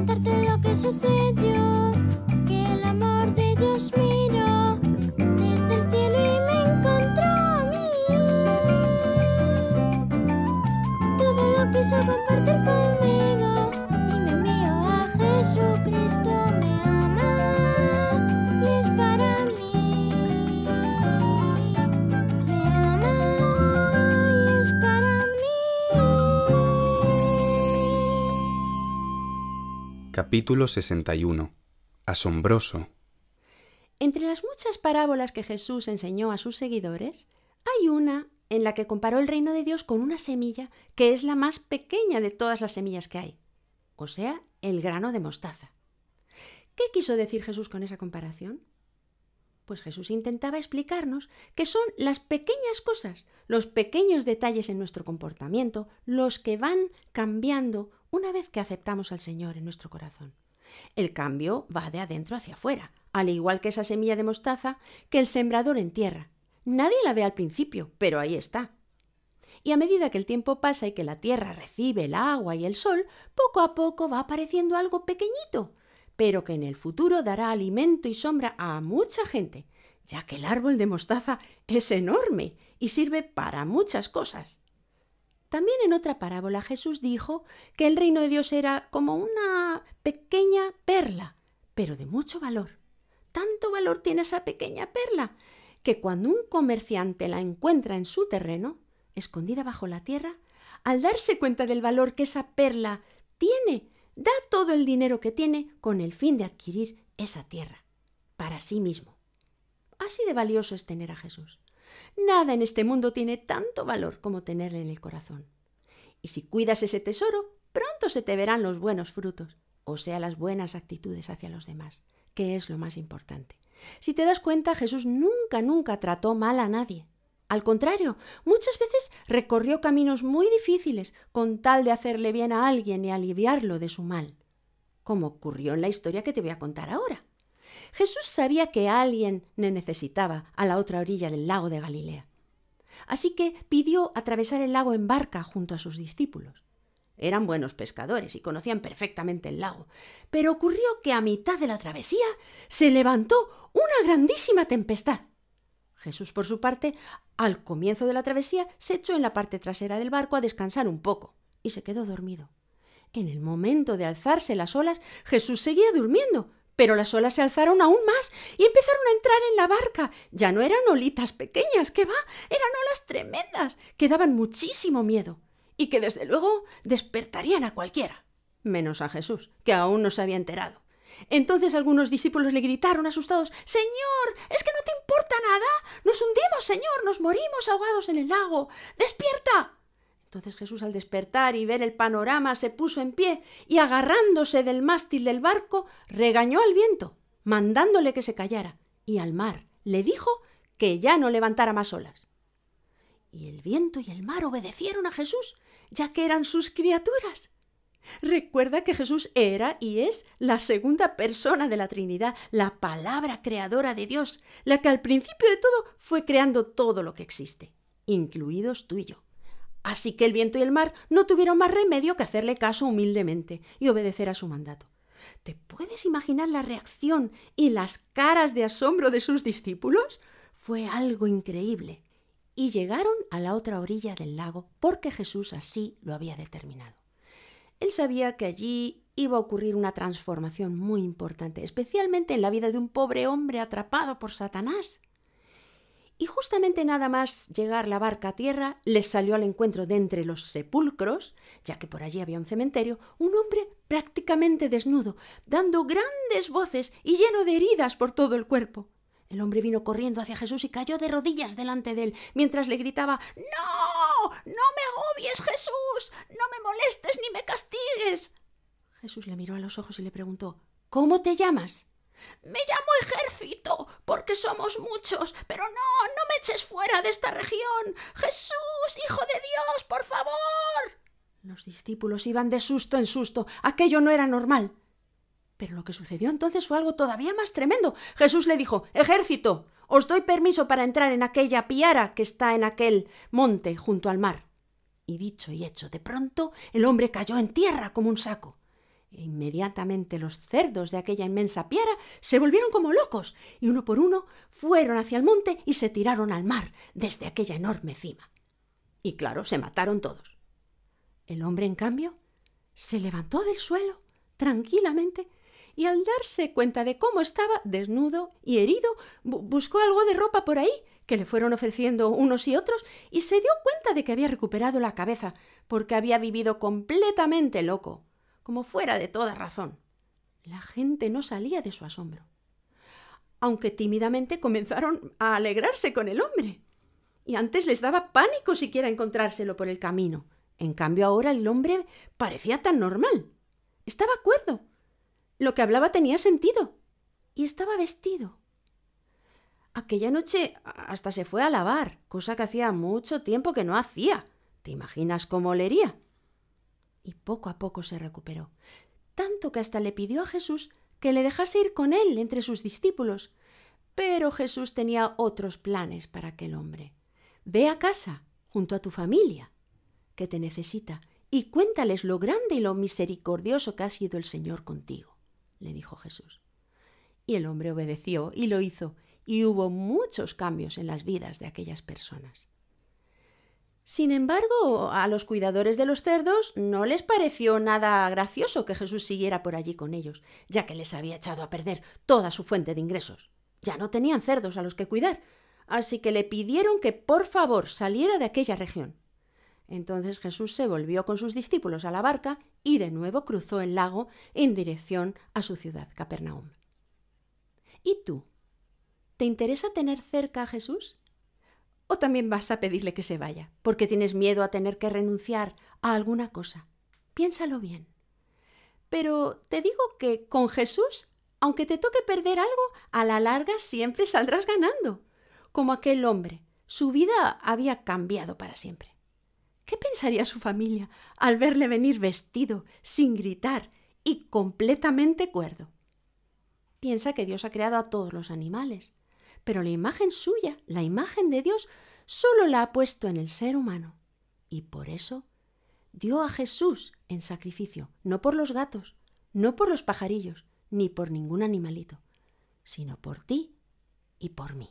contarte lo que sucedió, que el amor de Dios miró desde el cielo y me encontró a mí. Todo lo quiso compartir conmigo y me envió a Jesucristo. Me ama y es para mí. Me ama y es para mí. Capítulo 61. Asombroso. Entre las muchas parábolas que Jesús enseñó a sus seguidores, hay una en la que comparó el reino de Dios con una semilla que es la más pequeña de todas las semillas que hay, o sea, el grano de mostaza. ¿Qué quiso decir Jesús con esa comparación? Pues Jesús intentaba explicarnos que son las pequeñas cosas, los pequeños detalles en nuestro comportamiento, los que van cambiando una vez que aceptamos al Señor en nuestro corazón. El cambio va de adentro hacia afuera, al igual que esa semilla de mostaza que el sembrador entierra. Nadie la ve al principio, pero ahí está. Y a medida que el tiempo pasa y que la tierra recibe el agua y el sol, poco a poco va apareciendo algo pequeñito, pero que en el futuro dará alimento y sombra a mucha gente, ya que el árbol de mostaza es enorme y sirve para muchas cosas. También en otra parábola Jesús dijo que el reino de Dios era como una pequeña perla, pero de mucho valor. Tanto valor tiene esa pequeña perla que cuando un comerciante la encuentra en su terreno, escondida bajo la tierra, al darse cuenta del valor que esa perla tiene, da todo el dinero que tiene con el fin de adquirir esa tierra para sí mismo. Así de valioso es tener a Jesús. Nada en este mundo tiene tanto valor como tenerle en el corazón. Y si cuidas ese tesoro, pronto se te verán los buenos frutos, o sea, las buenas actitudes hacia los demás, que es lo más importante. Si te das cuenta, Jesús nunca trató mal a nadie. Al contrario, muchas veces recorrió caminos muy difíciles con tal de hacerle bien a alguien y aliviarlo de su mal, como ocurrió en la historia que te voy a contar ahora. Jesús sabía que alguien le necesitaba a la otra orilla del lago de Galilea. Así que pidió atravesar el lago en barca junto a sus discípulos. Eran buenos pescadores y conocían perfectamente el lago, pero ocurrió que a mitad de la travesía se levantó una grandísima tempestad. Jesús, por su parte, al comienzo de la travesía, se echó en la parte trasera del barco a descansar un poco y se quedó dormido. En el momento de alzarse las olas, Jesús seguía durmiendo, pero las olas se alzaron aún más y empezaron a entrar en la barca. Ya no eran olitas pequeñas, que va, eran olas tremendas, que daban muchísimo miedo y que desde luego despertarían a cualquiera, menos a Jesús, que aún no se había enterado. Entonces algunos discípulos le gritaron asustados: «¡Señor, es que no te importa nada! ¡Nos hundimos, Señor! ¡Nos morimos ahogados en el lago! ¡Despierta!». Entonces Jesús, al despertar y ver el panorama, se puso en pie y, agarrándose del mástil del barco, regañó al viento, mandándole que se callara, y al mar le dijo que ya no levantara más olas. Y el viento y el mar obedecieron a Jesús, ya que eran sus criaturas. Recuerda que Jesús era y es la segunda persona de la Trinidad, la palabra creadora de Dios, la que al principio de todo fue creando todo lo que existe, incluidos tú y yo. Así que el viento y el mar no tuvieron más remedio que hacerle caso humildemente y obedecer a su mandato. ¿Te puedes imaginar la reacción y las caras de asombro de sus discípulos? Fue algo increíble. Y llegaron a la otra orilla del lago porque Jesús así lo había determinado. Él sabía que allí iba a ocurrir una transformación muy importante, especialmente en la vida de un pobre hombre atrapado por Satanás. Y justamente nada más llegar la barca a tierra, les salió al encuentro de entre los sepulcros, ya que por allí había un cementerio, un hombre prácticamente desnudo, dando grandes voces y lleno de heridas por todo el cuerpo. El hombre vino corriendo hacia Jesús y cayó de rodillas delante de él, mientras le gritaba: «¡No! ¡No me agobies, Jesús! ¡No me molestes ni me castigues!». Jesús le miró a los ojos y le preguntó: «¿Cómo te llamas?». «Me llamo Ejército, porque somos muchos, pero no me eches fuera de esta región. Jesús, Hijo de Dios, por favor». Los discípulos iban de susto en susto. Aquello no era normal. Pero lo que sucedió entonces fue algo todavía más tremendo. Jesús le dijo: «Ejército, os doy permiso para entrar en aquella piara que está en aquel monte junto al mar». Y dicho y hecho, de pronto el hombre cayó en tierra como un saco. Inmediatamente los cerdos de aquella inmensa piara se volvieron como locos y uno por uno fueron hacia el monte y se tiraron al mar desde aquella enorme cima. Y claro, se mataron todos. El hombre, en cambio, se levantó del suelo tranquilamente y al darse cuenta de cómo estaba desnudo y herido, buscó algo de ropa por ahí que le fueron ofreciendo unos y otros y se dio cuenta de que había recuperado la cabeza porque había vivido completamente loco, como fuera de toda razón. La gente no salía de su asombro, aunque tímidamente comenzaron a alegrarse con el hombre. Y antes les daba pánico siquiera encontrárselo por el camino. En cambio ahora el hombre parecía tan normal. Estaba cuerdo. Lo que hablaba tenía sentido. Y estaba vestido. Aquella noche hasta se fue a lavar, cosa que hacía mucho tiempo que no hacía. ¿Te imaginas cómo olería? Y poco a poco se recuperó, tanto que hasta le pidió a Jesús que le dejase ir con él entre sus discípulos. Pero Jesús tenía otros planes para aquel hombre. Ve a casa, junto a tu familia, que te necesita, y cuéntales lo grande y lo misericordioso que ha sido el Señor contigo, le dijo Jesús. Y el hombre obedeció y lo hizo, y hubo muchos cambios en las vidas de aquellas personas. Sin embargo, a los cuidadores de los cerdos no les pareció nada gracioso que Jesús siguiera por allí con ellos, ya que les había echado a perder toda su fuente de ingresos. Ya no tenían cerdos a los que cuidar, así que le pidieron que por favor saliera de aquella región. Entonces Jesús se volvió con sus discípulos a la barca y de nuevo cruzó el lago en dirección a su ciudad, Capernaum. ¿Y tú? ¿Te interesa tener cerca a Jesús? ¿O también vas a pedirle que se vaya, porque tienes miedo a tener que renunciar a alguna cosa? Piénsalo bien. Pero te digo que con Jesús, aunque te toque perder algo, a la larga siempre saldrás ganando. Como aquel hombre, su vida había cambiado para siempre. ¿Qué pensaría su familia al verle venir vestido, sin gritar y completamente cuerdo? Piensa que Dios ha creado a todos los animales, pero la imagen suya, la imagen de Dios, solo la ha puesto en el ser humano. Y por eso dio a Jesús en sacrificio, no por los gatos, no por los pajarillos, ni por ningún animalito, sino por ti y por mí.